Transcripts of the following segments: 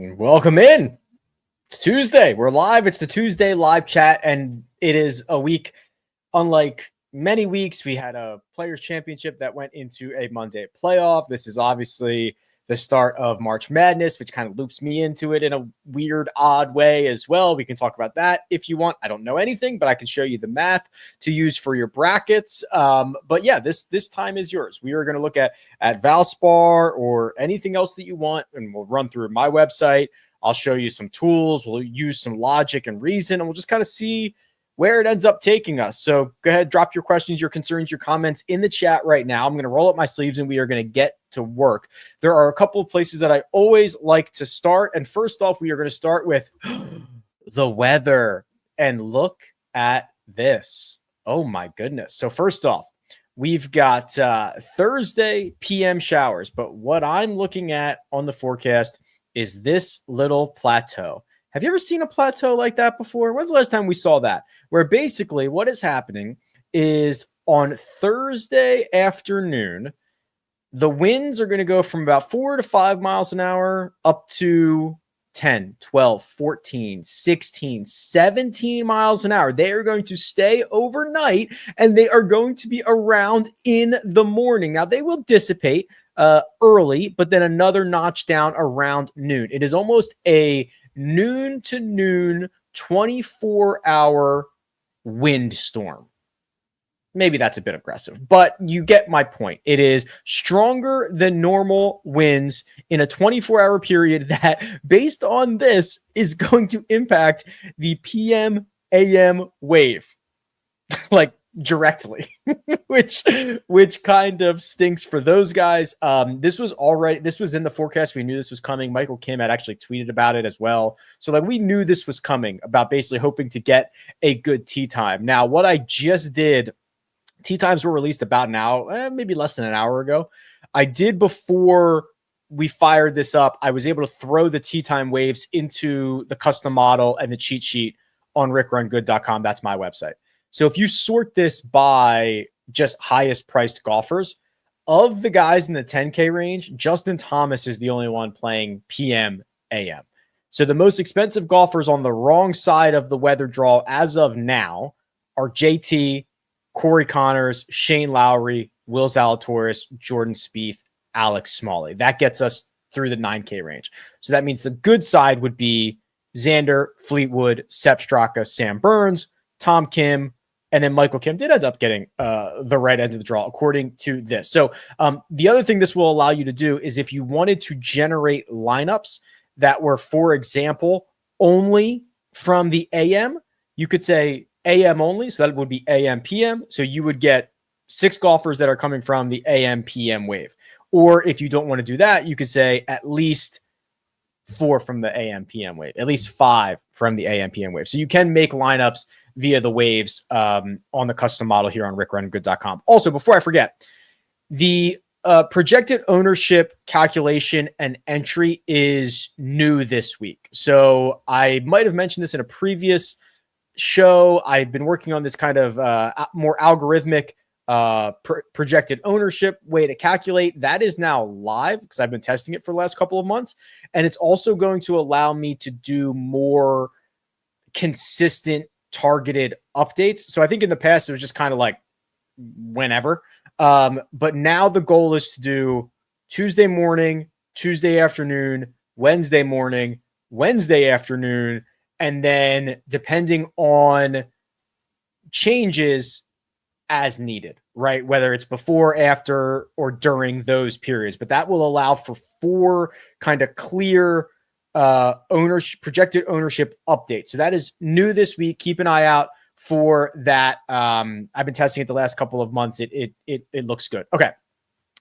Welcome in. It's Tuesday. We're live. It's the Tuesday live chat, and it is a week unlike many weeks. We had a Players Championship that went into a Monday playoff. This is obviously the start of March Madness, which kind of loops me into it in a weird, odd way as well. We can talk about that if you want. I don't know anything, but I can show you the math to use for your brackets. But yeah, this time is yours. We are going to look at Valspar or anything else that you want, and we'll run through my website. I'll show you some tools. We'll use some logic and reason, and we'll just kind of see where it ends up taking us. So go ahead, drop your questions, your concerns, your comments in the chat right now. I'm going to roll up my sleeves and we are going to get to work. There are a couple of places that I always like to start. And first off, we are going to start with the weather, and look at this. Oh my goodness. So first off, we've got Thursday PM showers, but what I'm looking at on the forecast is this little plateau. Have you ever seen a plateau like that before? When's the last time we saw that? Where basically what is happening is on Thursday afternoon, the winds are going to go from about 4 to 5 miles an hour up to 10, 12, 14, 16, 17 miles an hour. They are going to stay overnight, and they are going to be around in the morning. Now, they will dissipate early, but then another notch down around noon. It is almost a noon to noon 24-hour windstorm. Maybe that's a bit aggressive, but you get my point. It is stronger than normal winds in a 24-hour period that, based on this, is going to impact the PM AM wave like directly, which kind of stinks for those guys. This was in the forecast. We knew this was coming. Michael Kim had actually tweeted about it as well. So like we knew this was coming, about basically hoping to get a good tee time. Now, what I just did, tee times were released about now, maybe less than an hour ago. I did before we fired this up. I was able to throw the tee time waves into the custom model and the cheat sheet on rickrungood.com. That's my website. So if you sort this by just highest priced golfers, of the guys in the 10K range, Justin Thomas is the only one playing PM AM. So the most expensive golfers on the wrong side of the weather draw as of now are JT, Corey Connors, Shane Lowry, Will Zalatoris, Jordan Spieth, Alex Smalley. That gets us through the 9K range. So that means the good side would be Xander, Fleetwood, Sepp Straka, Sam Burns, Tom Kim, and then Michael Kim did end up getting the right end of the draw, according to this. So the other thing this will allow you to do is if you wanted to generate lineups that were, for example, only from the AM, you could say AM only. So that would be AM PM. So you would get 6 golfers that are coming from the AM PM wave. Or if you don't want to do that, you could say at least 4 from the AM PM wave, at least 5 from the AM PM wave. So you can make lineups via the waves on the custom model here on rickrungood.com. Also, before I forget, the projected ownership calculation and entry is new this week. So I might have mentioned this in a previous show. I've been working on this kind of more algorithmic projected ownership way to calculate. That is now live because I've been testing it for the last couple of months. And it's also going to allow me to do more consistent targeted updates. So I think in the past, it was just kind of like whenever. But now the goal is to do Tuesday morning, Tuesday afternoon, Wednesday morning, Wednesday afternoon, and then depending on changes as needed, right? Whether it's before, after, or during those periods. But that will allow for 4 kind of clear projected ownership updates. So that is new this week. Keep an eye out for that. I've been testing it the last couple of months. It looks good. Okay.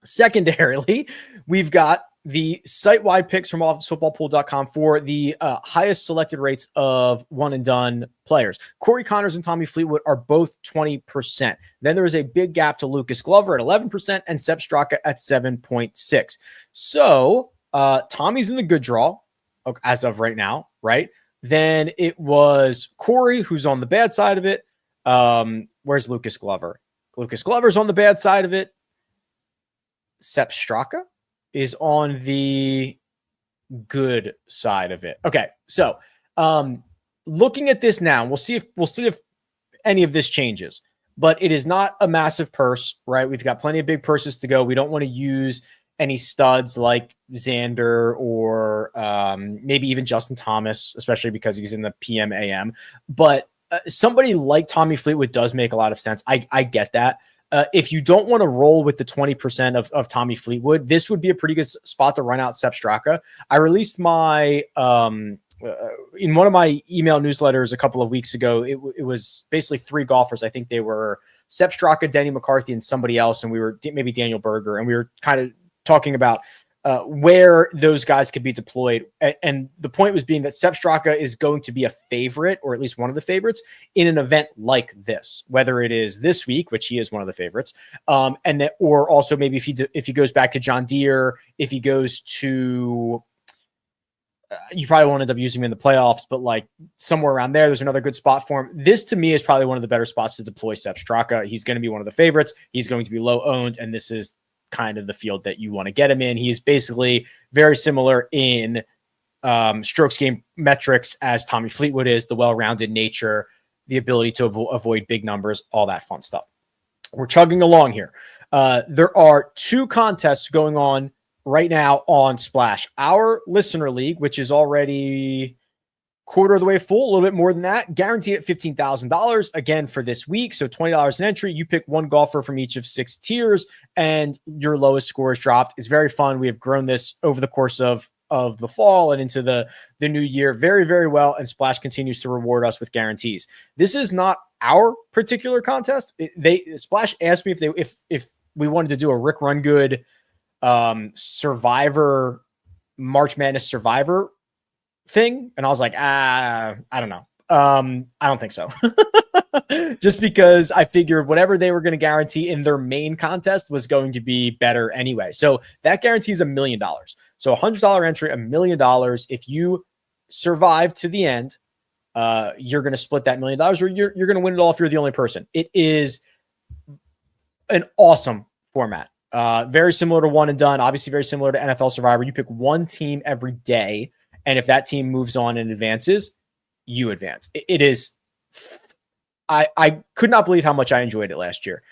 Secondarily, we've got the site-wide picks from officefootballpool.com for the highest selected rates of one and done players. Corey Connors and Tommy Fleetwood are both 20%. Then there is a big gap to Lucas Glover at 11% and Sepp Straka at 7.6. So Tommy's in the good draw as of right now, right? Then it was Corey who's on the bad side of it. Where's Lucas Glover? Lucas Glover's on the bad side of it. Sepp Straka is on the good side of it. Okay, so looking at this now, we'll see if any of this changes. But it is not a massive purse, right? We've got plenty of big purses to go. We don't want to use any studs like Xander or maybe even Justin Thomas, especially because he's in the PM AM. But somebody like Tommy Fleetwood does make a lot of sense. I get that. If you don't want to roll with the 20% of Tommy Fleetwood, this would be a pretty good spot to run out Sepp Straka. I released my in one of my email newsletters a couple of weeks ago. It was basically 3 golfers. I think they were Sepp Straka, Denny McCarthy, and somebody else, and we were maybe Daniel Berger, and we were kind of talking about where those guys could be deployed. And the point was being that Sepp Straka is going to be a favorite, or at least one of the favorites, in an event like this, whether it is this week, which he is one of the favorites, and that, or also maybe if he goes back to John Deere, if he goes to you probably won't end up using him in the playoffs, but like somewhere around there's another good spot for him. This to me is probably one of the better spots to deploy Sepp Straka. He's going to be one of the favorites. He's going to be low owned, and this is kind of the field that you want to get him in. He's basically very similar in strokes game metrics as Tommy Fleetwood is, the well-rounded nature, the ability to avoid big numbers, all that fun stuff. We're chugging along here. There are 2 contests going on right now on Splash. Our listener league, which is already quarter of the way full, a little bit more than that, guaranteed at $15,000 again for this week. So $20 an entry. You pick 1 golfer from each of 6 tiers, and your lowest score is dropped. It's very fun. We have grown this over the course of the fall and into the new year very, very well. And Splash continues to reward us with guarantees. This is not our particular contest. Splash asked me if we wanted to do a Rick Run Good Survivor, March Madness Survivor thing, and I was like, I don't know. I don't think so. Just because I figured whatever they were going to guarantee in their main contest was going to be better anyway. So that guarantees $1 million. So $100 entry, $1 million. If you survive to the end, you're going to split that $1 million, or you're going to win it all if you're the only person. It is an awesome format. Very similar to One and Done, obviously very similar to NFL Survivor. You pick 1 team every day, and if that team moves on and advances, you advance. It is, I could not believe how much I enjoyed it last year.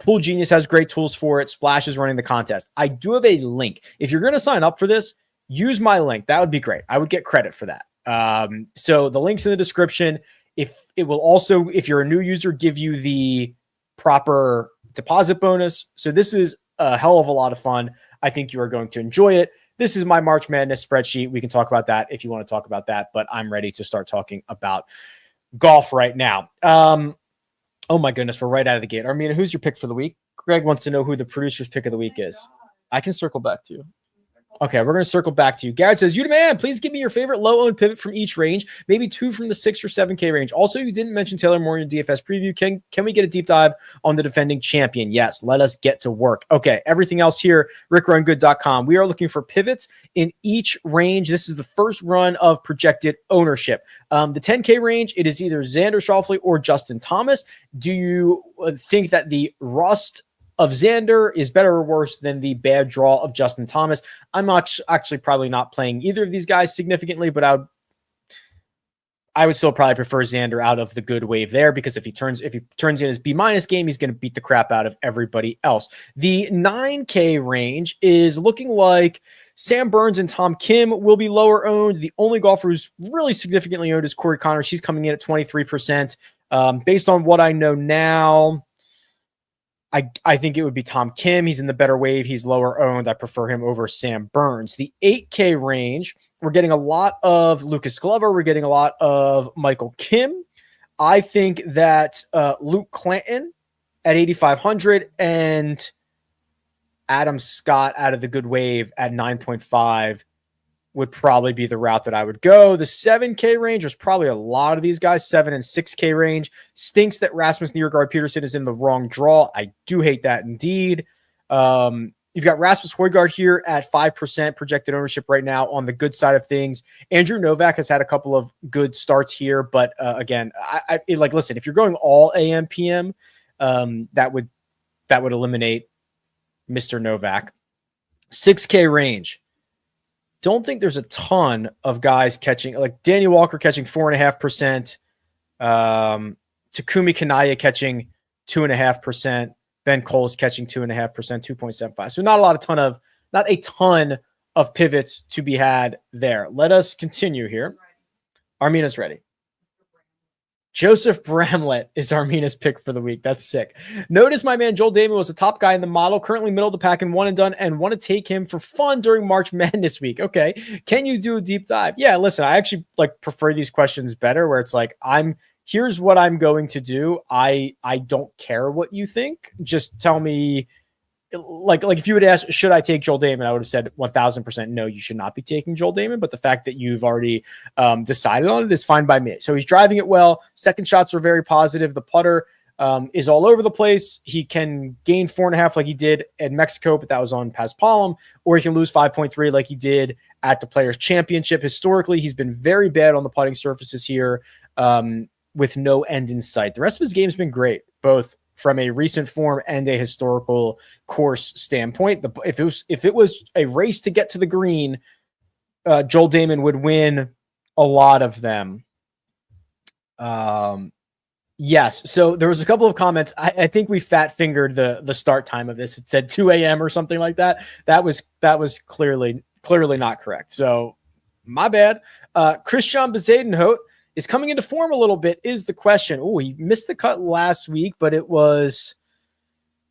Pool Genius has great tools for it. Splash is running the contest. I do have a link. If you're going to sign up for this, use my link. That would be great. I would get credit for that. So the link's in the description. If it will also, if you're a new user, give you the proper deposit bonus. So this is a hell of a lot of fun. I think you are going to enjoy it. This is my March Madness spreadsheet. We can talk about that if you want to talk about that, but I'm ready to start talking about golf right now. Oh my goodness, we're right out of the gate. Armina, who's your pick for the week? Greg wants to know who the producer's pick of the week is. I can circle back to you. Okay, we're going to circle back to you. Garrett says, you demand, please give me your favorite low-owned pivot from each range, maybe 2 from the 6 or 7K range. Also, you didn't mention Taylor Moore in your DFS preview. Can we get a deep dive on the defending champion? Yes, let us get to work. Okay, everything else here, rickrungood.com. We are looking for pivots in each range. This is the first run of projected ownership. The 10K range, it is either Xander Schauffele or Justin Thomas. Do you think that the rust of Xander is better or worse than the bad draw of Justin Thomas? I'm actually probably not playing either of these guys significantly, but I would still probably prefer Xander out of the good wave there, because if he turns in his B- game, he's going to beat the crap out of everybody else. The 9K range is looking like Sam Burns and Tom Kim will be lower owned. The only golfer who's really significantly owned is Corey Connors. She's coming in at 23%. Based on what I know now, I think it would be Tom Kim. He's in the better wave. He's lower owned. I prefer him over Sam Burns. The 8K range, we're getting a lot of Lucas Glover. We're getting a lot of Michael Kim. I think that Luke Clanton at 8,500 and Adam Scott out of the good wave at 9.5 would probably be the route that I would go. The 7K range, there's probably a lot of these guys, 7 and 6K range. Stinks that Rasmus Niergaard Peterson is in the wrong draw. I do hate that indeed. You've got Rasmus Højgaard here at 5% projected ownership right now on the good side of things. Andrew Novak has had a couple of good starts here, but again, listen, if you're going all AM PM, that would eliminate Mr. Novak. 6K range. don't think there's a ton of guys catching, like Daniel Walker catching 4.5%, Takumi Kanaya catching 2.5%, Ben Cole's catching 2.5%, 2.75. So not a ton of pivots to be had there. Let us continue here. Armina's ready. Joseph Bramlett is Armina's pick for the week. That's sick. Notice my man Joel Dahmen was a top guy in the model, currently middle of the pack and one and done, and want to take him for fun during March Madness week. Okay. Can you do a deep dive? Yeah, listen, I actually prefer these questions better where it's like, here's what I'm going to do. I don't care what you think. Just tell me, like if you would ask, should I take Joel Dahmen? I would have said 1000% no, you should not be taking Joel Dahmen. But the fact that you've already decided on it is fine by me. So he's driving it well. Second shots are very positive. The putter is all over the place. He can gain 4.5 like he did at Mexico, but that was on Paspalum, or he can lose 5.3 like he did at the Players Championship. Historically, he's been very bad on the putting surfaces here with no end in sight. The rest of his game's been great, both from a recent form and a historical course standpoint. If it was a race to get to the green, Joel Dahmen would win a lot of them. Yes. So there was a couple of comments. I think we fat fingered the start time of this. It said 2 a.m. or something like that. That was clearly not correct. So my bad. Christian Bezadenhout is coming into form a little bit is the question. Oh, he missed the cut last week, but it was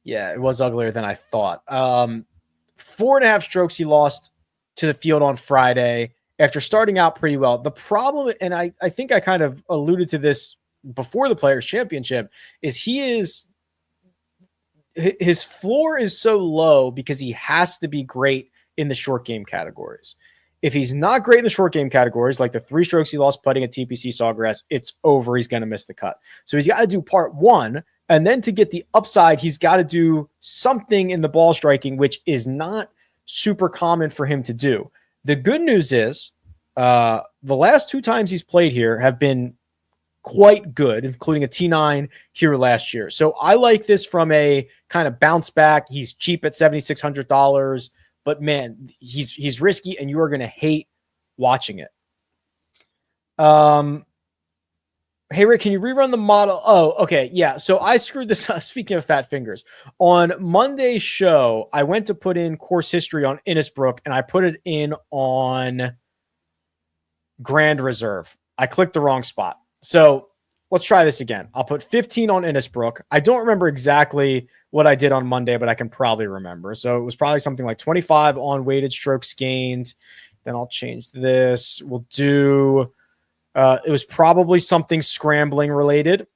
uglier than I thought. 4.5 strokes he lost to the field on Friday after starting out pretty well. The problem, and I think I kind of alluded to this before the Players Championship, is his floor is so low because he has to be great in the short game categories. If he's not great in the short game categories, like the 3 strokes he lost putting at TPC Sawgrass, it's over. He's going to miss the cut. So he's got to do part 1. And then to get the upside, he's got to do something in the ball striking, which is not super common for him to do. The good news is the last 2 times he's played here have been quite good, including a T9 here last year. So I like this from a kind of bounce back. He's cheap at $7,600. But man, he's risky, and you are going to hate watching it. Hey Rick, can you rerun the model? Oh, okay, yeah. So I screwed this up. Speaking of fat fingers, on Monday's show, I went to put in course history on Innisbrook, and I put it in on Grand Reserve. I clicked the wrong spot. So let's try this again. I'll put 15 on Innisbrook. I don't remember exactly what I did on Monday, but I can probably remember. So it was probably something like 25 on weighted strokes gained. Then I'll change this. We'll do, it was probably something scrambling related.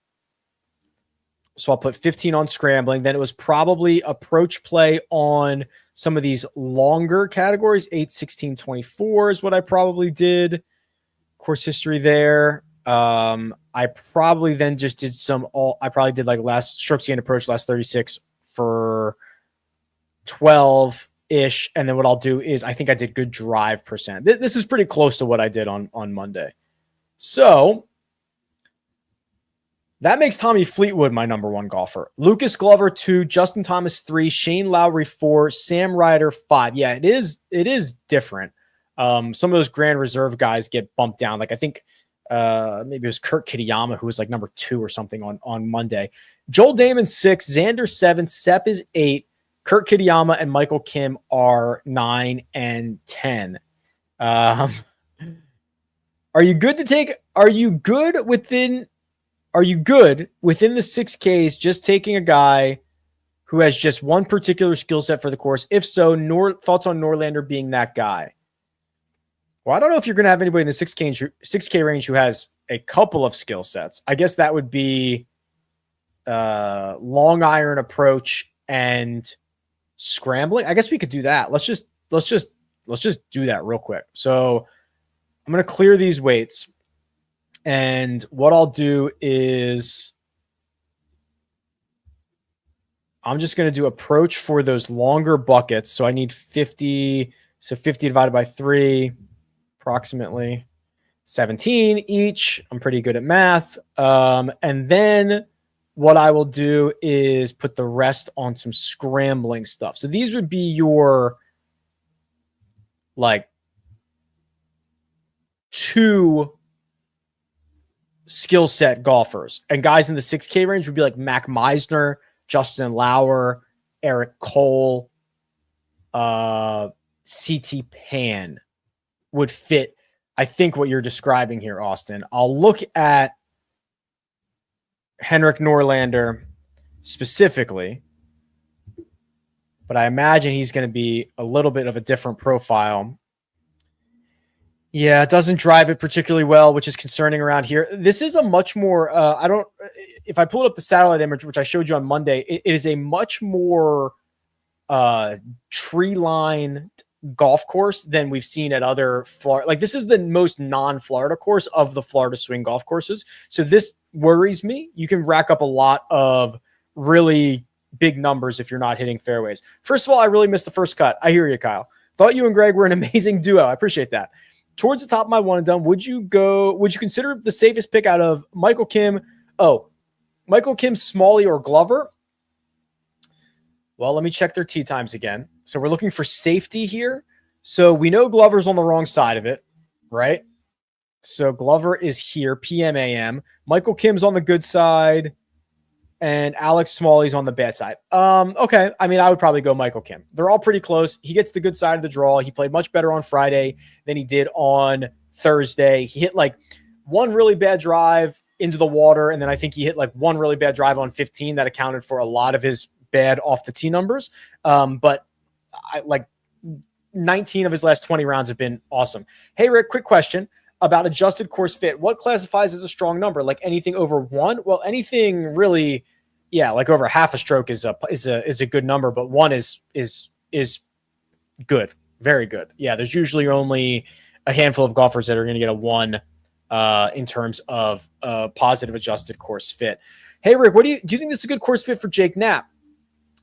So I'll put 15 on scrambling. Then it was probably approach play on some of these longer categories. 8, 16, 24 is what I probably did. Course history there. I probably then just did I probably did like last strokes gained approach, last 36 for 12-ish. And then what I'll do is I think I did good drive percent. This is pretty close to what I did on Monday. So that makes Tommy Fleetwood my number 1 golfer. Lucas Glover 2, Justin Thomas 3, Shane Lowry 4, Sam Ryder 5. Yeah, it is different. Some of those Grand Reserve guys get bumped down. Like I think maybe it was Kurt Kitayama who was like number 2 or something on Monday. Joel Dahmen 6, Xander 7, Sepp is 8, Kurt Kitayama and Michael Kim are 9 and 10. Are you good within the 6Ks just taking a guy who has just one particular skill set for the course? If so, thoughts on Norlander being that guy? Well, I don't know if you're going to have anybody in the 6K range who has a couple of skill sets. I guess that would be long iron approach and scrambling. I guess we could do that. Let's just do that real quick. So I'm going to clear these weights, and what I'll do is I'm just going to do approach for those longer buckets. So I need 50. So 50 divided by 3. Approximately 17 each. I'm pretty good at math. And then what I will do is put the rest on some scrambling stuff. So these would be your like two skill set golfers, and guys in the 6K range would be like Mac Meisner, Justin Lauer, Eric Cole, CT Pan would fit, I think, what you're describing here, Austin. I'll look at Henrik Norlander specifically, but I imagine he's going to be a little bit of a different profile. Yeah, it doesn't drive it particularly well, which is concerning around here. This is a much more, if I pull up the satellite image, which I showed you on Monday, it is a much more tree line golf course than we've seen at other Florida. Like, this is the most non-Florida course of the Florida swing golf courses. So this worries me. You can rack up a lot of really big numbers if you're not hitting fairways. First of all, I really missed the first cut. I hear you, Kyle. Thought you and Greg were an amazing duo. I appreciate that. Towards the top of my one and done, would you consider the safest pick out of Michael Kim? Oh, Michael Kim, Smalley, or Glover? Well, let me check their tee times again. So we're looking for safety here. So we know Glover's on the wrong side of it, right? So Glover is here, PM, AM. Michael Kim's on the good side, and Alex Smalley's on the bad side. Okay. I mean, I would probably go Michael Kim. They're all pretty close. He gets the good side of the draw. He played much better on Friday than he did on Thursday. He hit like one really bad drive into the water, and then I think he hit like one really bad drive on 15 that accounted for a lot of his bad off the tee numbers. But I like 19 of his last 20 rounds have been awesome. Hey, Rick, quick question about adjusted course fit. What classifies as a strong number? Like anything over 1? Well, anything really, yeah, like over half a stroke is a good number, but 1 is good, very good. Yeah, there's usually only a handful of golfers that are going to get a 1 in terms of positive adjusted course fit. Hey, Rick, do you think this is a good course fit for Jake Knapp?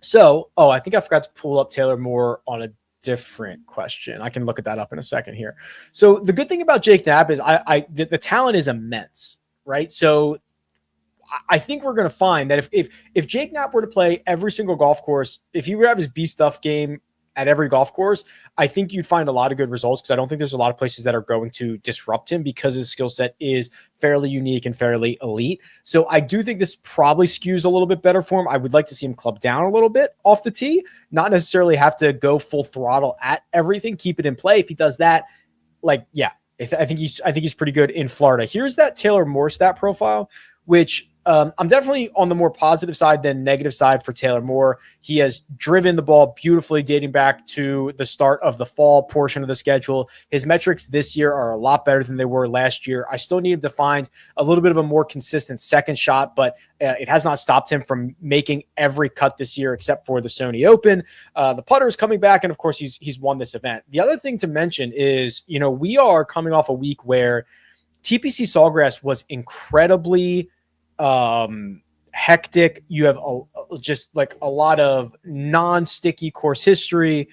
So, I think I forgot to pull up Taylor Moore on a different question. I can look at that up in a second here. So the good thing about Jake Knapp is the talent is immense, right? So I think we're going to find that if Jake Knapp were to play every single golf course, if he would have his B stuff game at every golf course, I think you'd find a lot of good results, because I don't think there's a lot of places that are going to disrupt him, because his skill set is fairly unique and fairly elite. So I do think this probably skews a little bit better for him. I would like to see him club down a little bit off the tee, not necessarily have to go full throttle at everything, keep it in play. If he does that, I think he's pretty good in Florida. Here's that Taylor Moore stat profile, which I'm definitely on the more positive side than negative side for Taylor Moore. He has driven the ball beautifully dating back to the start of the fall portion of the schedule. His metrics this year are a lot better than they were last year. I still need him to find a little bit of a more consistent second shot, but it has not stopped him from making every cut this year except for the Sony Open. The putter is coming back, and of course he's won this event. The other thing to mention is, we are coming off a week where TPC Sawgrass was incredibly hectic. You have just like a lot of non-sticky course history.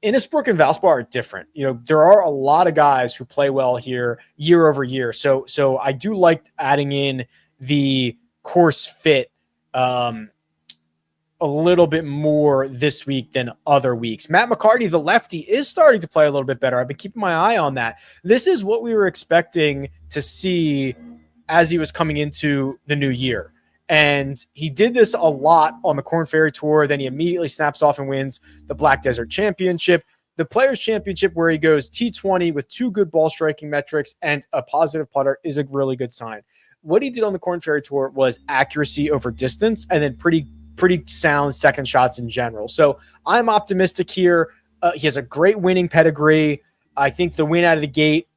Innisbrook and Valspar are different. There are a lot of guys who play well here year over year. So I do like adding in the course fit a little bit more this week than other weeks. Matt McCarty, the lefty, is starting to play a little bit better. I've been keeping my eye on that. This is what we were expecting to see as he was coming into the new year. And he did this a lot on the Korn Ferry Tour. Then he immediately snaps off and wins the Black Desert Championship. The Players Championship, where he goes T20 with 2 good ball striking metrics and a positive putter, is a really good sign. What he did on the Korn Ferry Tour was accuracy over distance, and then pretty sound second shots in general. So I'm optimistic here. He has a great winning pedigree. I think the win out of the gate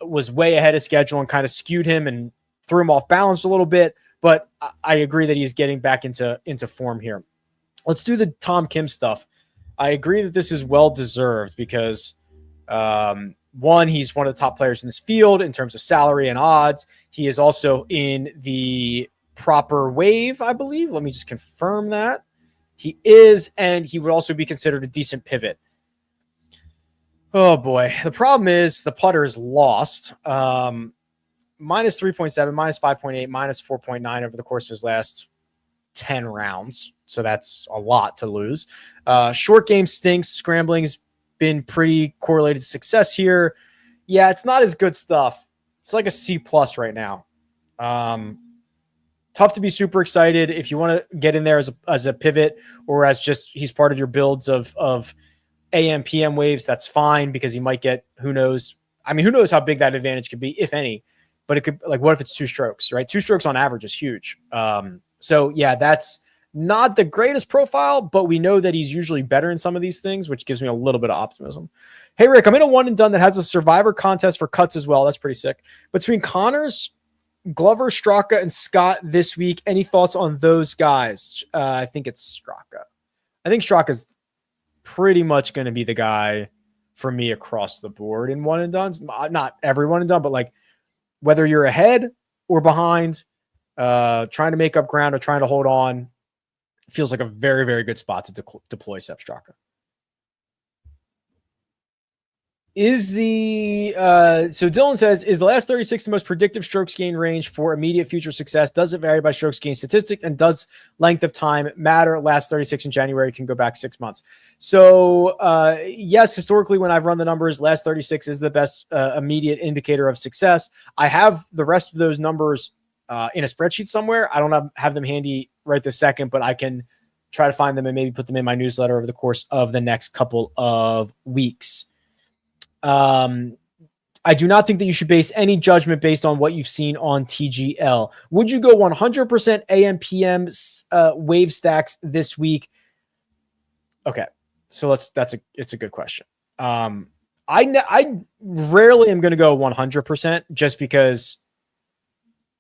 was way ahead of schedule and kind of skewed him and threw him off balance a little bit, but I agree that he's getting back into form here. Let's do the Tom Kim stuff. I agree that this is well-deserved because, one, he's one of the top players in this field in terms of salary and odds. He is also in the proper wave, I believe. Let me just confirm that. He is, and he would also be considered a decent pivot. Oh boy. The problem is the putter is lost. Minus 3.7, minus 5.8, minus 4.9 over the course of his last 10 rounds. So that's a lot to lose. Short game stinks. Scrambling's been pretty correlated to success here. Yeah, it's not as good stuff. It's like a C+ right now. Tough to be super excited. If you want to get in there as a pivot or as just he's part of your builds of AM PM waves, that's fine because he might get, who knows. I mean, who knows how big that advantage could be, if any. But it could, like, what if it's 2 strokes, right? 2 strokes on average is huge. So yeah, that's not the greatest profile, but we know that he's usually better in some of these things, which gives me a little bit of optimism. Hey, Rick, I'm in a one and done that has a survivor contest for cuts as well. That's pretty sick. Between Connors, Glover, Straka, and Scott this week, any thoughts on those guys? I think it's Straka. I think Straka's pretty much going to be the guy for me across the board in one and dones. Not every one and done, but like whether you're ahead or behind, trying to make up ground or trying to hold on, feels like a very, very good spot to deploy Sepp Straka. Is the so Dylan says, is the last 36 the most predictive strokes gain range for immediate future success? Does it vary by strokes gain statistic? And does length of time matter? Last 36 in January can go back 6 months. So yes, historically, when I've run the numbers, last 36 is the best immediate indicator of success. I have the rest of those numbers in a spreadsheet somewhere. I don't have them handy right this second, but I can try to find them and maybe put them in my newsletter over the course of the next couple of weeks. I do not think that you should base any judgment based on what you've seen on TGL. Would you go 100% AM/PM wave stacks this week? Okay, so it's a good question. I rarely am going to go 100% just because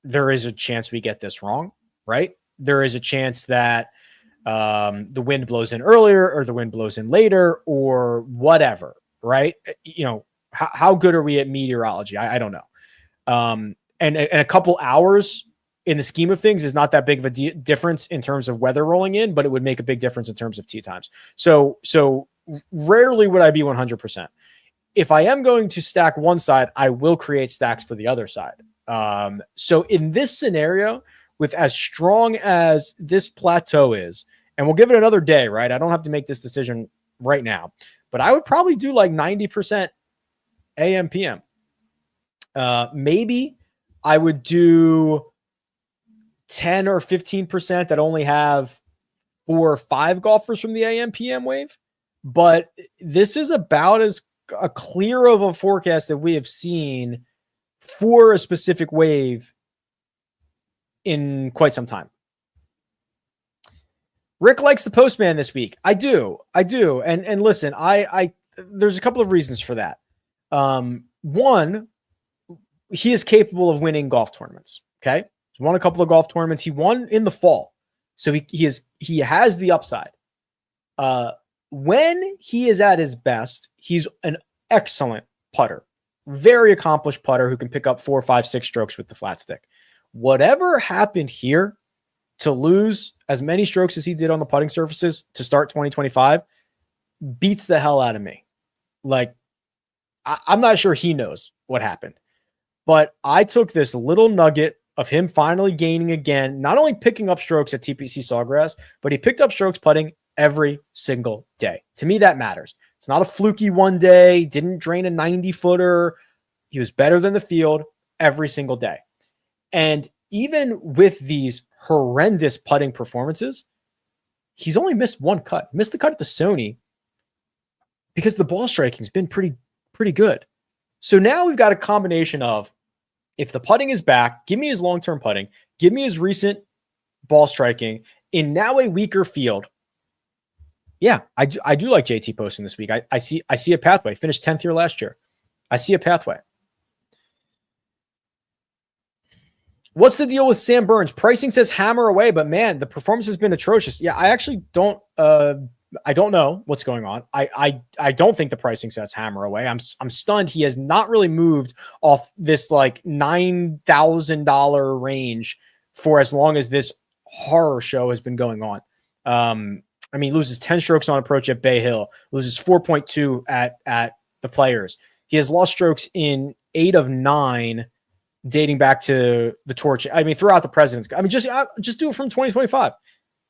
there is a chance we get this wrong, right? There is a chance that the wind blows in earlier or the wind blows in later or whatever. Right. You know, how good are we at meteorology? I don't know. And a couple hours in the scheme of things is not that big of a difference in terms of weather rolling in, but it would make a big difference in terms of tee times. So rarely would I be 100%. If I am going to stack one side, I will create stacks for the other side. So in this scenario, with as strong as this plateau is, and we'll give it another day, right? I don't have to make this decision right now. But I would probably do like 90% AM PM. Maybe I would do 10 or 15% that only have 4 or 5 golfers from the AM PM wave. But this is about as clear of a forecast that we have seen for a specific wave in quite some time. Rick likes the postman this week. I do. And listen, I there's a couple of reasons for that. One, he is capable of winning golf tournaments. Okay. He's won a couple of golf tournaments. He won in the fall. So he has the upside. When he is at his best, he's an excellent putter, very accomplished putter who can pick up 4, 5, 6 strokes with the flat stick. Whatever happened here to lose as many strokes as he did on the putting surfaces to start 2025 beats the hell out of me. Like, I'm not sure he knows what happened, but I took this little nugget of him finally gaining again, not only picking up strokes at TPC Sawgrass, but he picked up strokes putting every single day. To me, that matters. It's not a fluky one day, didn't drain a 90-footer. He was better than the field every single day. And even with these horrendous putting performances, he's only missed one cut. Missed the cut at the Sony because the ball striking has been pretty good. So now we've got a combination of, if the putting is back, give me his long-term putting, give me his recent ball striking in now a weaker field. Yeah, I do like JT posting this week. I see a pathway. Finished 10th here last year. I see a pathway. What's the deal with Sam Burns? Pricing says hammer away, but man, the performance has been atrocious. Yeah, I actually don't. I don't know what's going on. I don't think the pricing says hammer away. I'm stunned. He has not really moved off this like $9,000 range for as long as this horror show has been going on. I mean, loses 10 strokes on approach at Bay Hill, loses 4.2 at the Players. He has lost strokes in 8 of 9. Dating back to the torch. I mean, throughout the President's. I mean, just do it from 2025.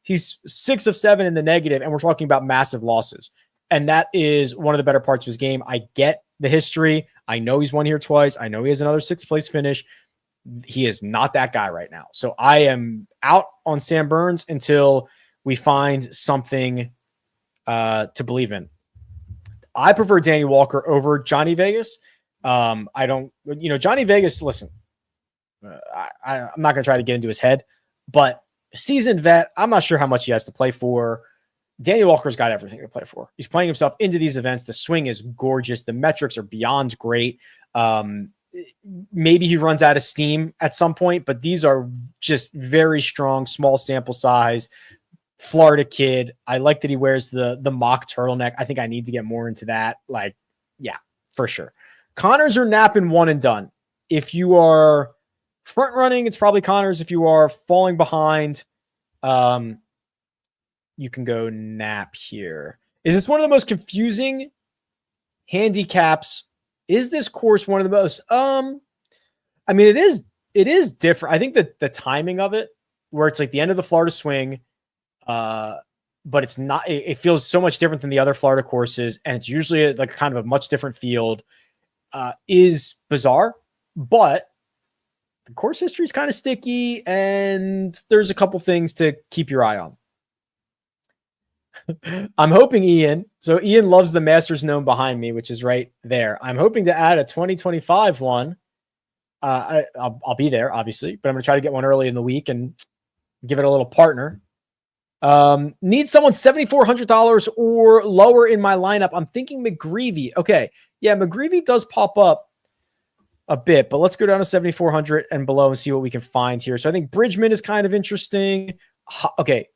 He's 6 of 7 in the negative, and we're talking about massive losses. And that is one of the better parts of his game. I get the history. I know he's won here twice. I know he has another 6th place finish. He is not that guy right now. So I am out on Sam Burns until we find something to believe in. I prefer Danny Walker over Johnny Vegas. I don't, Johnny Vegas, listen, I'm not going to try to get into his head, but seasoned vet, I'm not sure how much he has to play for. Danny Walker's got everything to play for. He's playing himself into these events. The swing is gorgeous. The metrics are beyond great. Maybe he runs out of steam at some point, but these are just very strong, small sample size. Florida kid. I like that he wears the mock turtleneck. I think I need to get more into that. Like, yeah, for sure. Connors or Knapp in one and done. If you are front running, it's probably Connors. If you are falling behind, you can go Knapp here. Is this one of the most confusing handicaps? Is this course one of the most? I mean, it is different. I think that the timing of it, where it's like the end of the Florida swing, but it's not, it feels so much different than the other Florida courses. And it's usually like kind of a much different field, is bizarre, but the course history is kind of sticky and there's a couple things to keep your eye on. I'm hoping Ian. So Ian loves the Masters Gnome behind me, which is right there. I'm hoping to add a 2025 one. I'll be there, obviously, but I'm going to try to get one early in the week and give it a little partner. Need someone $7,400 or lower in my lineup. I'm thinking McGreevy. Okay. Yeah, McGreevy does pop up a bit, but let's go down to 7,400 and below and see what we can find here. So I think Bridgman is kind of interesting. Okay.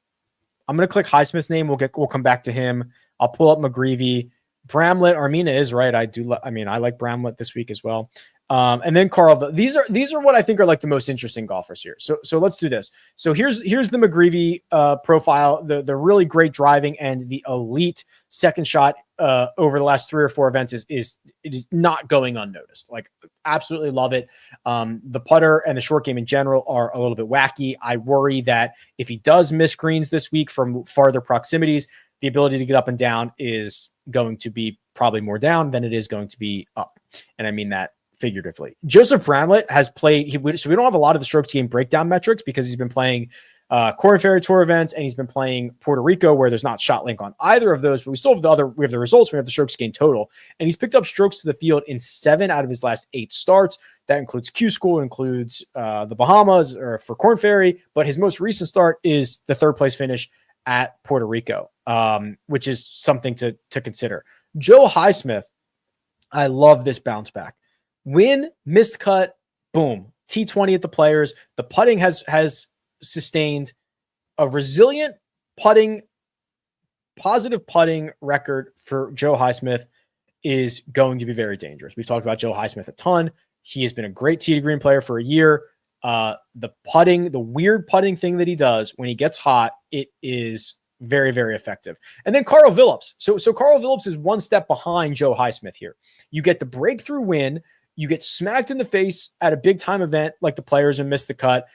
I'm going to click Highsmith's name. We'll come back to him. I'll pull up McGreevy. Bramlett. Armina is right. I like Bramlett this week as well. And then Carl, these are what I think are like the most interesting golfers here. So let's do this. So here's the McGreevy profile, the really great driving and the elite second shot over the last 3 or 4 events is not going unnoticed. Like, absolutely love it. The putter and the short game in general are a little bit wacky. I worry that if he does miss greens this week from farther proximities, the ability to get up and down is going to be probably more down than it is going to be up. And I mean that figuratively. Joseph Bramlett has played, so we don't have a lot of the strokes game breakdown metrics because he's been playing Corn Ferry Tour events and he's been playing Puerto Rico where there's not shot link on either of those, but we still have we have the results. We have the strokes gain total, and he's picked up strokes to the field in 7 out of his last 8 starts. That includes Q School, includes the Bahamas or for Corn Ferry, but his most recent start is the 3rd place finish at Puerto Rico, which is something to consider. Joe Highsmith, I love this bounce back. Win, missed cut, boom. T20 at the Players. The putting has sustained a resilient positive putting record for Joe Highsmith is going to be very dangerous. We've talked about Joe Highsmith a ton. He has been a great tee to green player for a year. The weird putting thing that he does when he gets hot, it is very, very effective. And then Carl Phillips. So Carl Phillips is one step behind Joe Highsmith here. You get the breakthrough win. You get smacked in the face at a big time event like the Players and miss the cut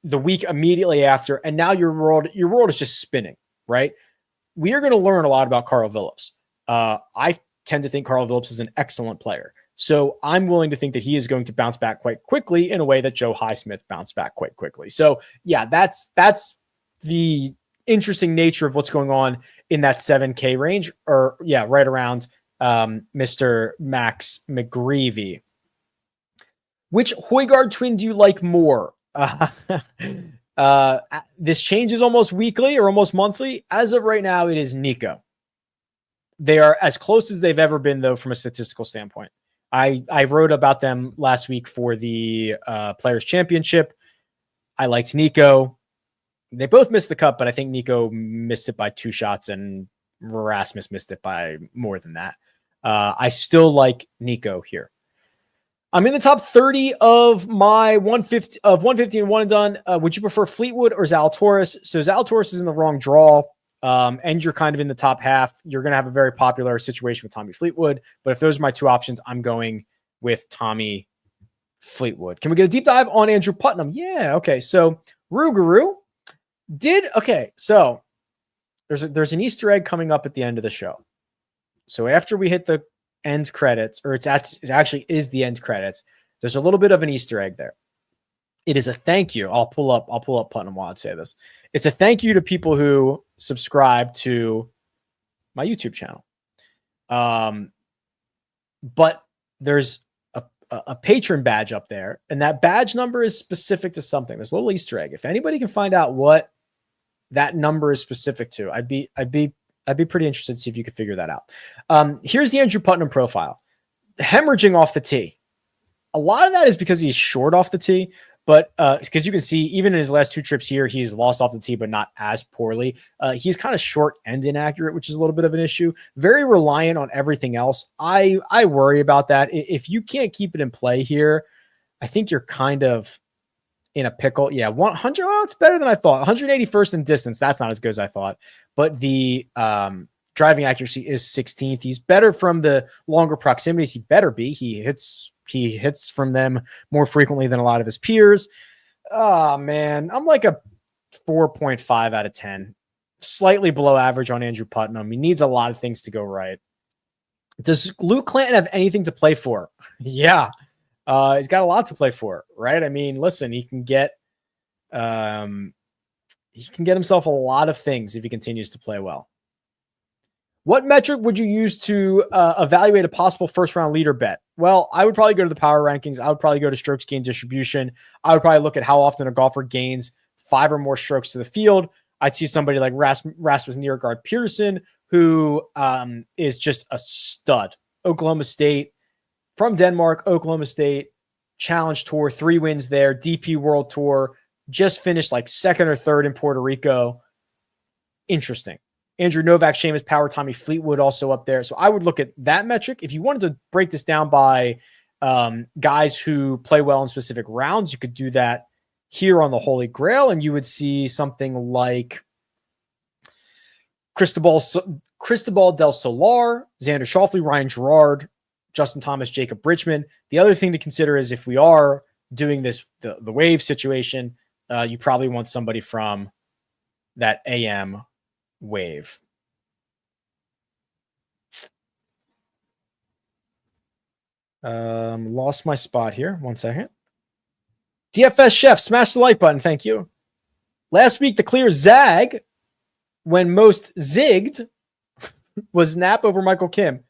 the week immediately after. And now your world is just spinning, right? We are going to learn a lot about Carl Phillips. I tend to think Carl Phillips is an excellent player. So I'm willing to think that he is going to bounce back quite quickly in a way that Joe Highsmith bounced back quite quickly. So yeah, that's the interesting nature of what's going on in that 7K range, or yeah, right around Mr. Max McGreevy. Which Højgaard twin do you like more? This changes almost weekly or almost monthly. As of right now, it is Nico. They are as close as they've ever been, though, from a statistical standpoint. I wrote about them last week for the Players Championship. I liked Nico. They both missed the cut, but I think Nico missed it by 2 shots and Rasmus missed it by more than that. I still like Nico here. I'm in the top 30 of my 150 and one and done. Would you prefer Fleetwood or Zalatoris? So Zalatoris is in the wrong draw. And you're kind of in the top half. You're going to have a very popular situation with Tommy Fleetwood. But if those are my 2 options, I'm going with Tommy Fleetwood. Can we get a deep dive on Andrew Putnam? Yeah. Okay. So Rougarou so there's an Easter egg coming up at the end of the show. So after we hit the end credits, or it actually is the end credits. There's a little bit of an Easter egg there. It is a thank you. I'll pull up Putnam while I say this. It's a thank you to people who subscribe to my YouTube channel. But there's a patron badge up there, and that badge number is specific to something. There's a little Easter egg. If anybody can find out what that number is specific to, I'd be pretty interested to see if you could figure that out. Here's the Andrew Putnam profile. Hemorrhaging off the tee. A lot of that is because he's short off the tee, but because you can see even in his last 2 trips here, he's lost off the tee, but not as poorly. He's kind of short and inaccurate, which is a little bit of an issue. Very reliant on everything else. I worry about that. If you can't keep it in play here, I think you're kind of in a pickle. Yeah, 100. Oh, it's better than I thought. 181st in distance. That's not as good as I thought. But the driving accuracy is 16th. He's better from the longer proximities. He better be. He hits from them more frequently than a lot of his peers. Oh, man. I'm like a 4.5 out of 10. Slightly below average on Andrew Putnam. He needs a lot of things to go right. Does Luke Clanton have anything to play for? Yeah. He's got a lot to play for, right? I mean, listen, he can get himself a lot of things if he continues to play well. What metric would you use to evaluate a possible first-round leader bet? Well, I would probably go to the power rankings. I would probably go to strokes gain distribution. I would probably look at how often a golfer gains 5 or more strokes to the field. I'd see somebody like Rasmus Niergaard Peterson, who is just a stud. Oklahoma State, from Denmark, Oklahoma State, Challenge Tour, 3 wins there, DP World Tour, just finished like 2nd or 3rd in Puerto Rico. Interesting. Andrew Novak, Seamus Power, Tommy Fleetwood also up there. So I would look at that metric. If you wanted to break this down by guys who play well in specific rounds, you could do that here on the Holy Grail, and you would see something like Cristobal del Solar, Xander Schauffele, Ryan Gerard, Justin Thomas, Jacob Bridgman. The other thing to consider is if we are doing this, the wave situation, you probably want somebody from that AM wave. Lost my spot here. 1 second. DFS Chef, smash the like button. Thank you. Last week, the clear zag when most zigged was Knapp over Michael Kim.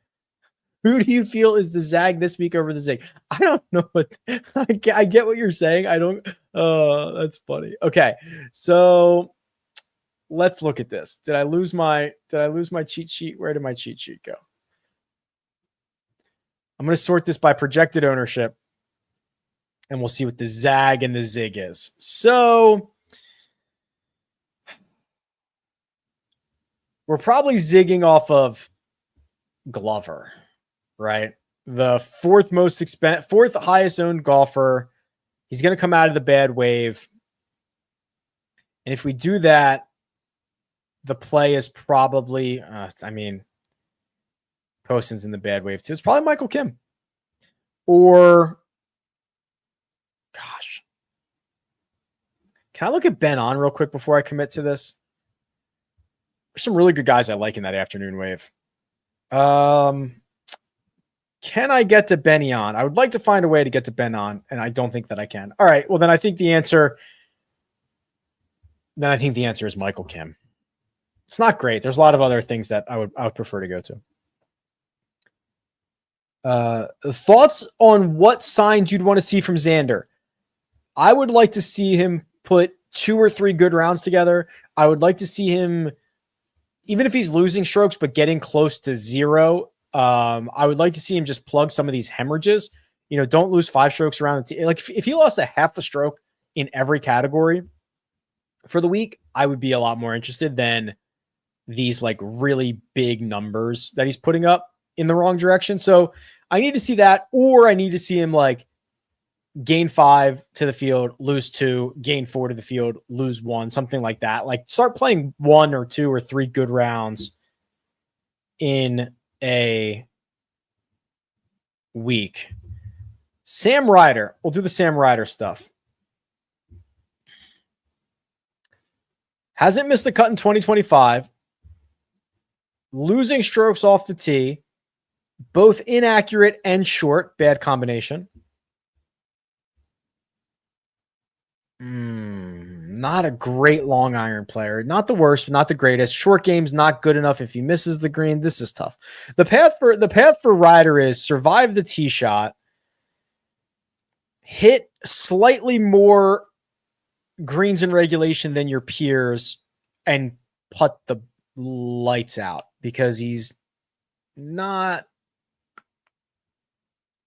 Who do you feel is the zag this week over the zig? I don't know what I get what you're saying. I don't. That's funny. Okay, so let's look at this. Did I lose my cheat sheet? Where did my cheat sheet go? I'm going to sort this by projected ownership, and we'll see what the zag and the zig is. So we're probably zigging off of Glover, right? The fourth highest owned golfer. He's going to come out of the bad wave. And if we do that, the play is probably, Poston's in the bad wave too. It's probably Michael Kim. Or, gosh. Can I look at Ben On real quick before I commit to this? There's some really good guys I like in that afternoon wave. Can I get to Benny On? I would like to find a way to get to Ben On, and I don't think that I can. All right. Well, then I think the answer is Michael Kim. It's not great. There's a lot of other things that I would prefer to go to. Thoughts on what signs you'd want to see from Xander? I would like to see him put 2 or 3 good rounds together. I would like to see him, even if he's losing strokes, but getting close to 0. I would like to see him just plug some of these hemorrhages. You know, don't lose 5 strokes around the tee. Like if he lost a half a stroke in every category for the week, I would be a lot more interested than these like really big numbers that he's putting up in the wrong direction. So I need to see that, or I need to see him like gain 5 to the field, lose 2, gain 4 to the field, lose 1, something like that. Like start playing 1 or 2 or 3 good rounds in a week. Sam Ryder. We'll do the Sam Ryder stuff. Hasn't missed the cut in 2025. Losing strokes off the tee. Both inaccurate and short. Bad combination. Not a great long iron player. Not the worst, but not the greatest. Short game's not good enough if he misses the green. This is tough. The path for Ryder is survive the tee shot, hit slightly more greens in regulation than your peers, and putt the lights out because he's not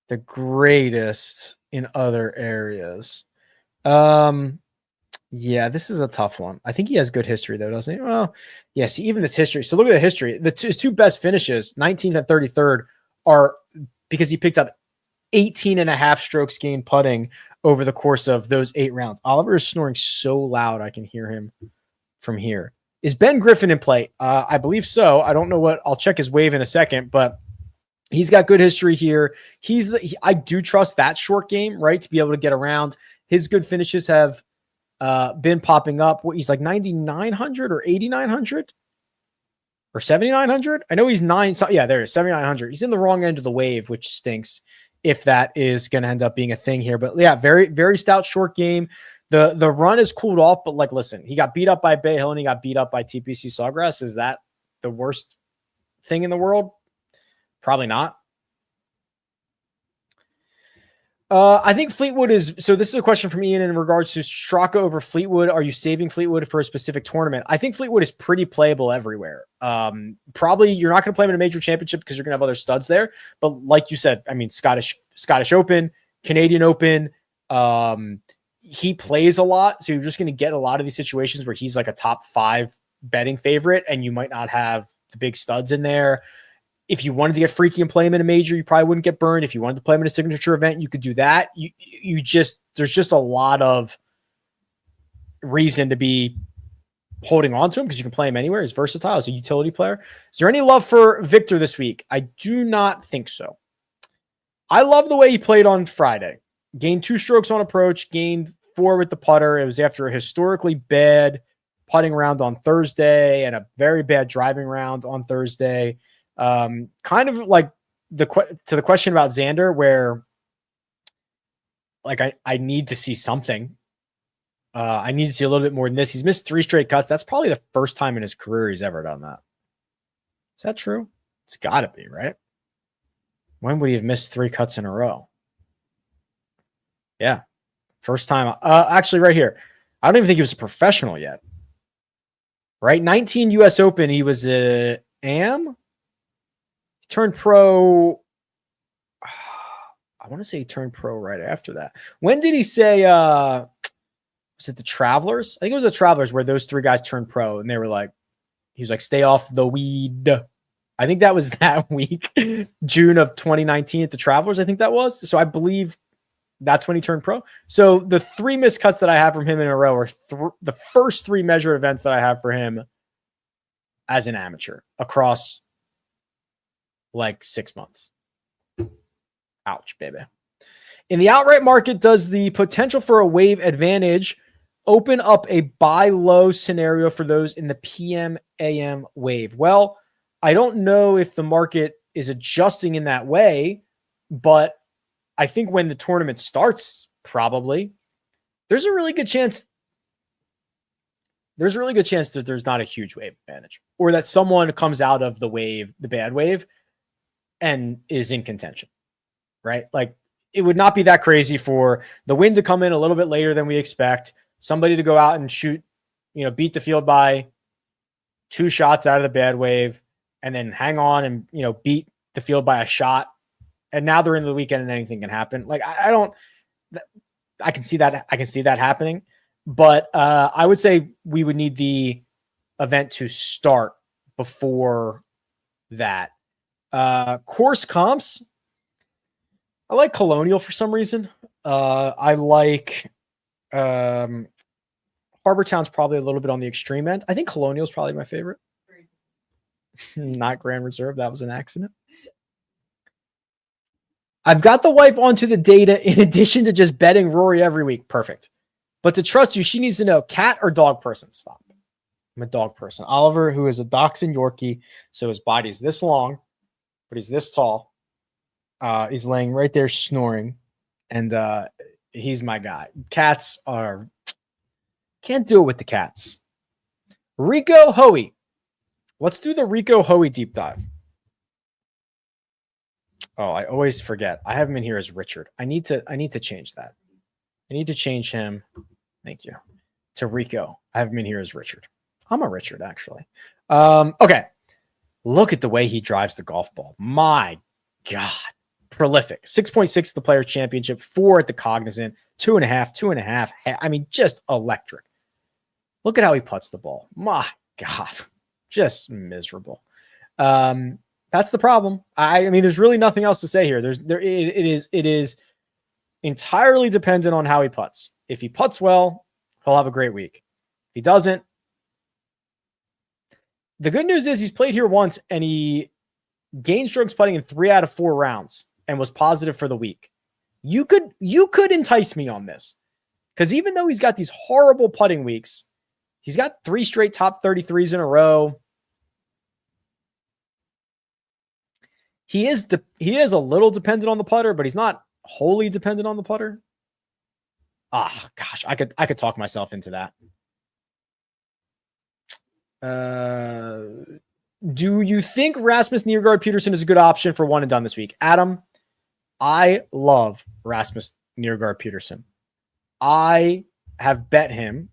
the greatest in other areas. Yeah, this is a tough one. I think he has good history though, doesn't he? Well, yeah, see, even this history. So look at the history. His two best finishes, 19th and 33rd, are because he picked up 18 and a half strokes gained putting over the course of those 8 rounds. Oliver is snoring so loud I can hear him from here. Is Ben Griffin in play? I believe so. I don't know what. I'll check his wave in a second, but he's got good history here. I do trust that short game, right, to be able to get around. His good finishes have been popping up. He's like 9,900 or 8,900 or 7,900. I know he's 9. So yeah, there is 7,900. He's in the wrong end of the wave, which stinks if that is going to end up being a thing here. But yeah, very, very stout short game. The run is cooled off, but like, listen, he got beat up by Bay Hill and he got beat up by TPC Sawgrass. Is that the worst thing in the world? Probably not. I think Fleetwood is, so this is a question from Ian in regards to Straka over Fleetwood. Are you saving Fleetwood for a specific tournament? I think Fleetwood is pretty playable everywhere. Probably you're not going to play him in a major championship because you're going to have other studs there. But like you said, I mean, Scottish Open, Canadian Open, he plays a lot. So you're just going to get a lot of these situations where he's like a top 5 betting favorite and you might not have the big studs in there. If you wanted to get freaky and play him in a major, you probably wouldn't get burned. If you wanted to play him in a signature event, you could do that. There's just a lot of reason to be holding on to him because you can play him anywhere. He's versatile as a utility player. Is there any love for Victor this week? I do not think so. I love the way he played on Friday. Gained 2 strokes on approach, gained 4 with the putter. It was after a historically bad putting round on Thursday and a very bad driving round on Thursday. Kind of like to the question about Xander, where like I need to see something. I need to see a little bit more than this. He's missed 3 straight cuts. That's probably the first time in his career he's ever done that. Is that true? It's got to be, right? When would he have missed 3 cuts in a row? Yeah, first time. Actually, right here. I don't even think he was a professional yet. Right, 19 U.S. Open. He was a AM. Turned pro. I want to say he turned pro right after that. When did he say, was it the Travelers? I think it was the Travelers where those 3 guys turned pro and they were like, he was like, stay off the weed. I think that was that week, June of 2019 at the Travelers. I think that was. So I believe that's when he turned pro. So the 3 missed cuts that I have from him in a row are the first 3 measured events that I have for him as an amateur across like 6 months. Ouch, baby. In the outright market, does the potential for a wave advantage open up a buy low scenario for those in the PM AM wave? Well, I don't know if the market is adjusting in that way, but I think when the tournament starts, probably there's a really good chance that there's not a huge wave advantage or that someone comes out of the wave, the bad wave, and is in contention, right? Like it would not be that crazy for the wind to come in a little bit later than we expect, somebody to go out and shoot, beat the field by 2 shots out of the bad wave and then hang on and, beat the field by a shot. And now they're in the weekend and anything can happen. Like I can see that. I can see that happening, but I would say we would need the event to start before that. Course comps. I like Colonial for some reason. I like Harbour Town's probably a little bit on the extreme end. I think Colonial is probably my favorite. Not Grand Reserve. That was an accident. I've got the wife onto the data in addition to just betting Rory every week. Perfect. But to trust you, she needs to know cat or dog person. Stop. I'm a dog person. Oliver, who is a dachshund Yorkie, so his body's this long, but he's this tall. He's laying right there snoring, and he's my guy. Cats are can't do it with the cats. Rico Hoey. Let's do the Rico Hoey deep dive. Oh, I always forget. I have him in here as Richard. I need to change that. I need to change him. Thank you. To Rico. I have him in here as Richard. I'm a Richard, actually. Okay. Look at the way he drives the golf ball. My God. Prolific. 6.6 at the Players Championship, 4 at the Cognizant, 2.5, 2.5. I mean, just electric. Look at how he putts the ball. My God. Just miserable. That's the problem. I mean, there's really nothing else to say here. It is entirely dependent on how he putts. If he putts well, he'll have a great week. If he doesn't, the good news is he's played here once and he gained strokes putting in 3 out of 4 rounds and was positive for the week. You could entice me on this, because even though he's got these horrible putting weeks, he's got 3 straight top 33s in a row. He is a little dependent on the putter, but he's not wholly dependent on the putter. Gosh, I could talk myself into that. Do you think Rasmus Niergaard Peterson is a good option for one and done this week? Adam, I love Rasmus Niergaard Peterson. I have bet him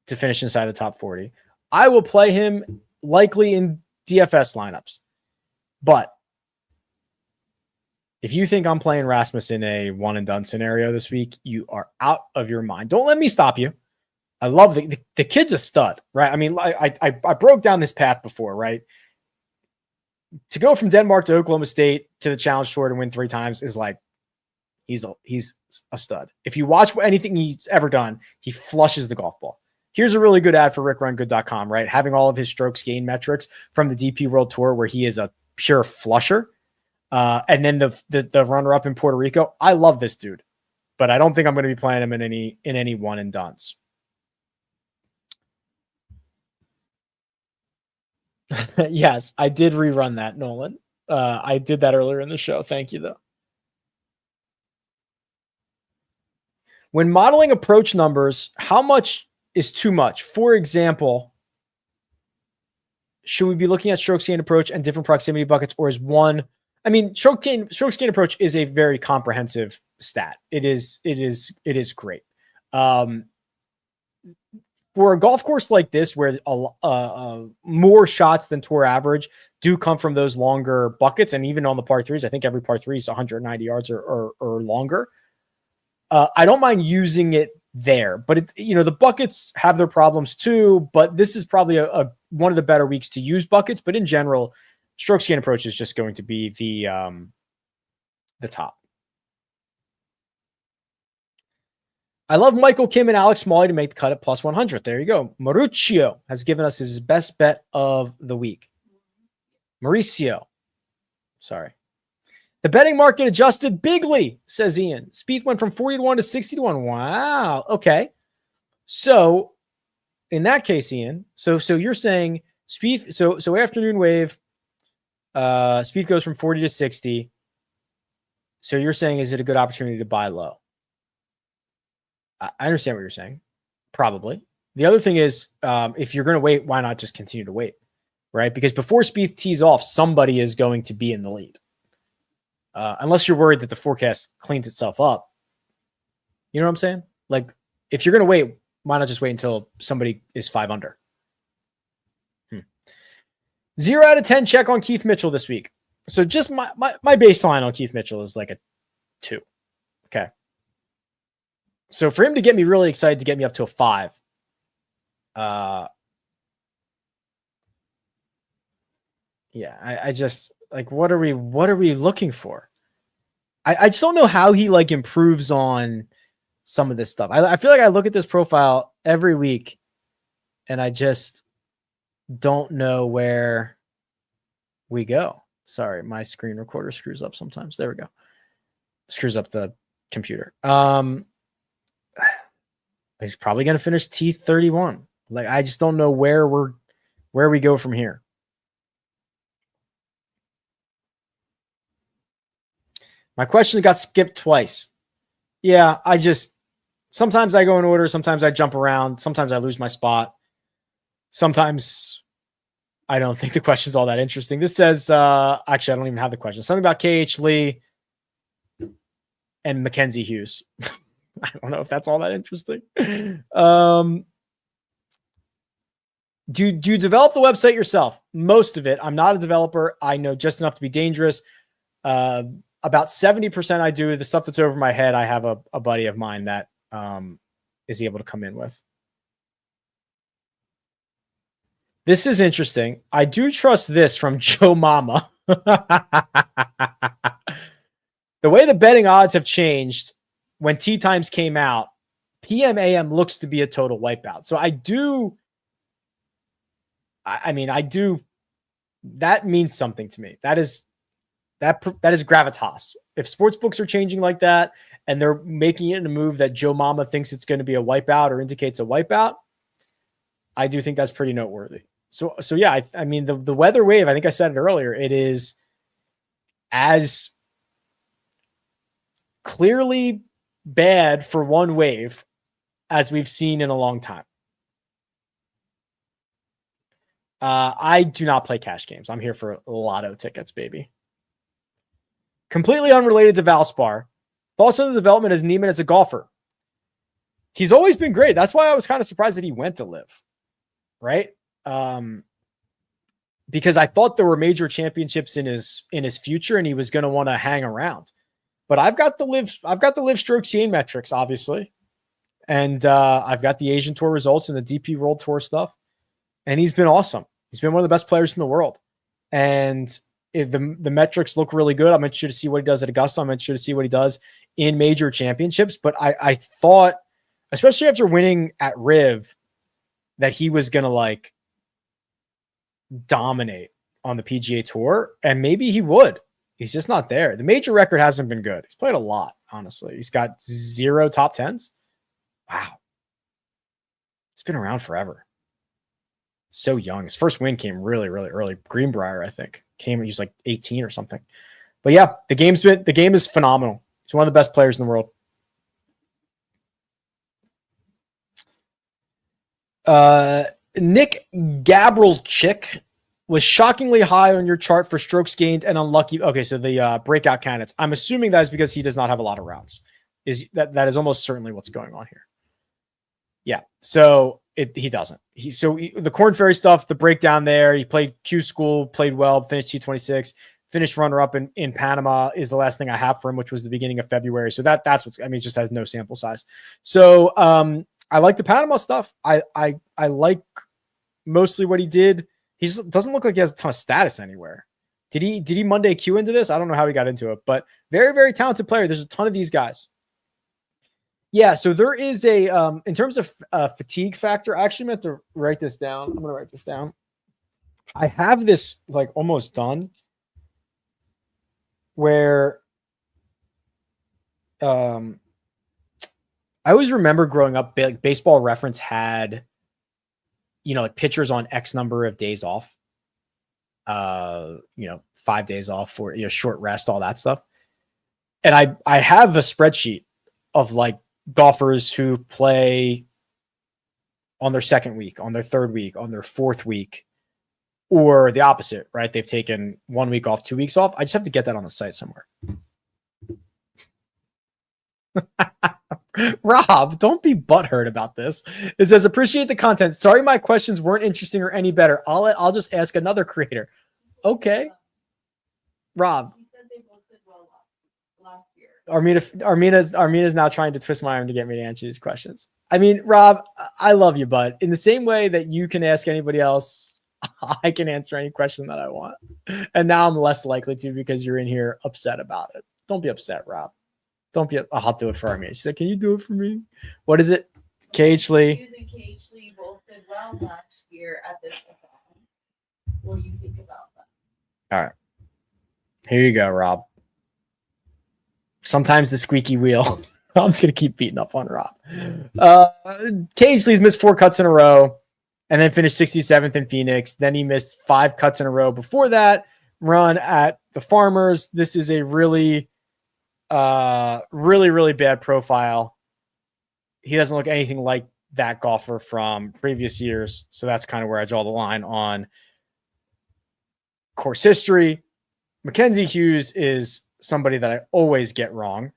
to finish inside the top 40. I will play him likely in DFS lineups. But if you think I'm playing Rasmus in a one and done scenario this week, you are out of your mind. Don't let me stop you. I love the kid's a stud, right? I mean, I broke down this path before, right? To go from Denmark to Oklahoma State to the Challenge Tour and win 3 times is like, he's a stud. If you watch anything he's ever done, he flushes the golf ball. Here's a really good ad for rickrungood.com, right? Having all of his strokes gain metrics from the DP World Tour, where he is a pure flusher. And then the runner-up in Puerto Rico. I love this dude, but I don't think I'm going to be playing him in any one and dones. Yes, I did rerun that, Nolan. I did that earlier in the show. Thank you, though. When modeling approach numbers, how much is too much? For example, should we be looking at strokes gain approach and different proximity buckets, or is one? I mean, strokes gain approach is a very comprehensive stat. It is great. For a golf course like this, where more shots than tour average do come from those longer buckets, and even on the par 3s, I think every par 3 is 190 yards or longer. I don't mind using it there, but the buckets have their problems too. But this is probably one of the better weeks to use buckets. But in general, strokes gain approach is just going to be the top. I love Michael Kim and Alex Smalley to make the cut at plus 100. There you go. Mauricio has given us his best bet of the week. Mauricio. Sorry. The betting market adjusted bigly, says Ian. Spieth went from 40-1 to 60-1. Wow. Okay. So in that case, Ian, so you're saying Spieth, so afternoon wave, Spieth goes from 40 to 60. So you're saying, is it a good opportunity to buy low? I understand what you're saying. Probably. The other thing is, if you're going to wait, why not just continue to wait? Right? Because before Spieth tees off, somebody is going to be in the lead. Unless you're worried that the forecast cleans itself up. You know what I'm saying? Like, if you're going to wait, why not just wait until somebody is 5 under? 0 out of 10 check on Keith Mitchell this week. So just my baseline on Keith Mitchell is like a 2. Okay. So for him to get me really excited to get me up to a 5, I just like, what are we looking for? I just don't know how he like improves on some of this stuff. I feel like I look at this profile every week and I just don't know where we go. Sorry, my screen recorder screws up sometimes. There we go. Screws up the computer. He's probably going to finish T31. Like, I just don't know where we go from here. My question got skipped twice. Yeah, sometimes I go in order. Sometimes I jump around. Sometimes I lose my spot. Sometimes I don't think the question's all that interesting. This says, actually, I don't even have the question. Something about KH Lee and Mackenzie Hughes. I don't know if that's all that interesting. Do you develop the website yourself? Most of it. I'm not a developer. I know just enough to be dangerous. About 70% I do. The stuff that's over my head, I have a buddy of mine that is able to come in with. This is interesting. I do trust this from Joe Mama. The way the betting odds have changed when tee times came out, PM AM looks to be a total wipeout. So I do. That means something to me. That is gravitas. If sports books are changing like that and they're making it in a move that Joe Mama thinks it's going to be a wipeout or indicates a wipeout, I do think that's pretty noteworthy. So yeah, I mean, the weather wave, I think I said it earlier, it is as clearly bad for one wave as we've seen in a long time. I do not play cash games. I'm here for lotto tickets, baby. Completely unrelated to Valspar. Thoughts on the development as Neiman as a golfer? He's always been great. That's why I was kind of surprised that he went to live, right? Because I thought there were major championships in his future, and he was going to want to hang around. But I've got the live strokes gain metrics, obviously, and I've got the Asian Tour results and the DP World Tour stuff, and he's been awesome. He's been one of the best players in the world, and if the metrics look really good. I'm interested to see what he does at Augusta. I'm interested to see what he does in major championships. But I thought, especially after winning at Riv, that he was going to like dominate on the PGA Tour, and maybe he would. He's just not there. The major record hasn't been good. He's played a lot, honestly. He's got 0 top 10s. Wow. It's been around forever. So young. His first win came really, really early. Greenbrier, I think. He was like 18 or something. But yeah, the game is phenomenal. He's one of the best players in the world. Nick Gabrelchik was shockingly high on your chart for strokes gained and unlucky. Okay, so the breakout candidates. I'm assuming that is because he does not have a lot of rounds. That is almost certainly what's going on here. Yeah, so he doesn't. The Corn Ferry stuff, the breakdown there. He played Q School, played well, finished T26, finished runner-up in Panama is the last thing I have for him, which was the beginning of February. So that's what's. I mean, it just has no sample size. So I like the Panama stuff. I like mostly what he did. He just doesn't look like he has a ton of status anywhere. Did he Monday Q into this? I don't know how he got into it, but very, very talented player. There's a ton of these guys. Yeah, so there is a in terms of fatigue factor. I actually meant to write this down. I'm gonna write this down. I have this like almost done, where I always remember growing up, like Baseball Reference had, like pitchers on X number of days off, 5 days off for short rest, all that stuff. And I have a spreadsheet of like golfers who play on their second week, on their third week, on their fourth week, or the opposite, right? They've taken 1 week off, 2 weeks off. I just have to get that on the site somewhere. Rob, don't be butthurt about this. It says, appreciate the content. Sorry my questions weren't interesting or any better. I'll just ask another creator. Okay. Rob. Armina's now trying to twist my arm to get me to answer these questions. I mean, Rob, I love you, bud. In the same way that you can ask anybody else, I can answer any question that I want. And now I'm less likely to because you're in here upset about it. Don't be upset, Rob. Don't be. I'll do it for Armina. She said, "Can you do it for me?" What is it? KH Lee. You and KH Lee both did well last year at this event. What do you think about that? All right. Here you go, Rob. Sometimes the squeaky wheel. I'm just going to keep beating up on Rob. KH Lee's missed 4 cuts in a row and then finished 67th in Phoenix. Then he missed 5 cuts in a row before that run at the Farmers. This is a really Really, really bad profile. He doesn't look anything like that golfer from previous years. So that's kind of where I draw the line on course history. Mackenzie Hughes is somebody that I always get wrong.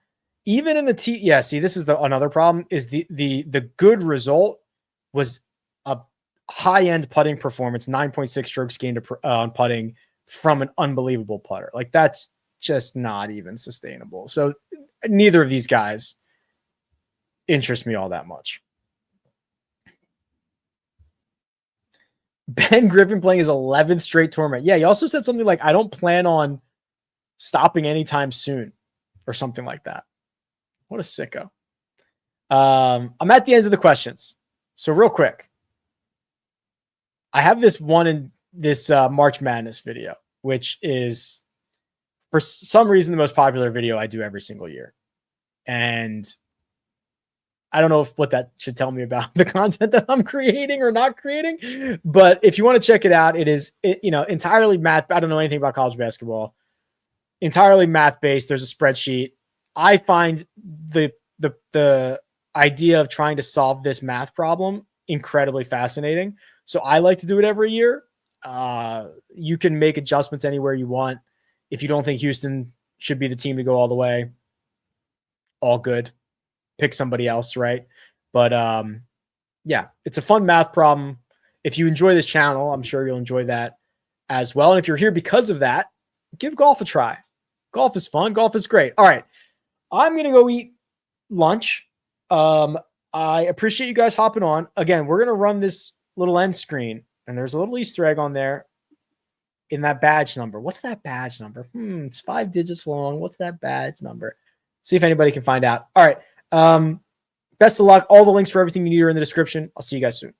Even in the see, this is another problem is the good result was a high-end putting performance, 9.6 strokes gained on putting from an unbelievable putter. Like that's just not even sustainable. So neither of these guys interest me all that much. Ben Griffin playing his 11th straight tournament. Yeah, he also said something like, I don't plan on stopping anytime soon or something like that. What a sicko. I'm at the end of the questions. So real quick, I have this one in this March Madness video, which is for some reason the most popular video I do every single year. And I don't know what that should tell me about the content that I'm creating or not creating, but if you want to check it out, it is, entirely math. I don't know anything about college basketball, entirely math based. There's a spreadsheet. I find the idea of trying to solve this math problem incredibly fascinating. So I like to do it every year. You can make adjustments anywhere you want. If you don't think Houston should be the team to go all the way, all good. Pick somebody else, right? But yeah, it's a fun math problem. If you enjoy this channel, I'm sure you'll enjoy that as well. And if you're here because of that, give golf a try. Golf is fun. Golf is great. All right. I'm going to go eat lunch. I appreciate you guys hopping on. Again, we're going to run this little end screen, and there's a little Easter egg on there in that badge number. What's that badge number? It's 5 digits long. What's that badge number? See if anybody can find out. All right. Best of luck. All the links for everything you need are in the description. I'll see you guys soon.